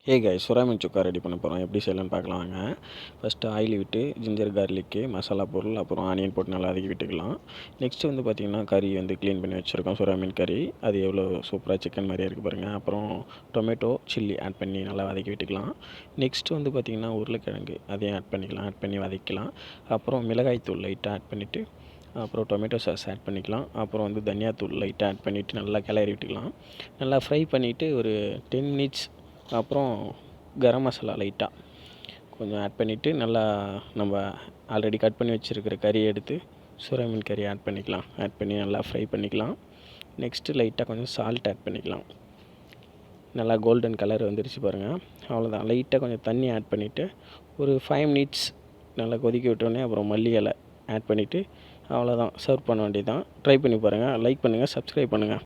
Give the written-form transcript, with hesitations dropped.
Hey guys, சுறா மீன் சுக்கா ready பண்ண போகிறோம். எப்படி செய்யலாம்னு பார்க்கலாம் வாங்க. ஃபஸ்ட்டு ஆயில் விட்டு ஜிஞ்சர் கார்லிக்கு மசாலா பொருள் அப்புறம் ஆனியன் போட்டு நல்லா வதக்கி விட்டுக்கலாம். நெக்ஸ்ட்டு வந்து பார்த்திங்கன்னா கறி வந்து க்ளீன் பண்ணி வச்சுருக்கோம். சுறா மீன் கறி அது எவ்வளோ சூப்பராக சிக்கன் மாதிரியே இருக்குது பாருங்கள். அப்புறம் டொமேட்டோ சில்லி ஆட் பண்ணி நல்லா வதக்கி விட்டுக்கலாம். நெக்ஸ்ட்டு வந்து பார்த்திங்கன்னா உருளைக்கிழங்கு அதையும் ஆட் பண்ணிக்கலாம். ஆட் பண்ணி வதக்கிக்கலாம். அப்புறம் மிளகாய்த்தூள் லைட்டாக ஆட் பண்ணிவிட்டு அப்புறம் டொமேட்டோ சாஸ் ஆட் பண்ணிக்கலாம். அப்புறம் வந்து தனியாத்தூள் லைட்டாக ஆட் பண்ணிவிட்டு நல்லா கிளறி விட்டுக்கலாம். நல்லா ஃப்ரை பண்ணிவிட்டு ஒரு 10 மினிட்ஸ் அப்புறம் கரம் மசாலா லைட்டாக கொஞ்சம் ஆட் பண்ணிவிட்டு நல்லா நம்ம ஆல்ரெடி கட் பண்ணி வச்சுருக்கிற கறியை எடுத்து சுறா மீன் கறி ஆட் பண்ணிக்கலாம். ஆட் பண்ணி நல்லா ஃப்ரை பண்ணிக்கலாம். நெக்ஸ்ட்டு லைட்டாக கொஞ்சம் சால்ட் ஆட் பண்ணிக்கலாம். நல்லா கோல்டன் கலர் வந்துருச்சு பாருங்கள். அவ்வளோதான். லைட்டாக கொஞ்சம் தண்ணி ஆட் பண்ணிவிட்டு ஒரு 5 மினிட்ஸ் நல்லா கொதிக்க விட்டோடனே அப்புறம் மல்லி இலை ஆட் பண்ணிவிட்டு அவ்வளோதான், சர்வ் பண்ண வேண்டியது தான். ட்ரை பண்ணி பாருங்கள். லைக் பண்ணுங்கள், சப்ஸ்கிரைப் பண்ணுங்கள்.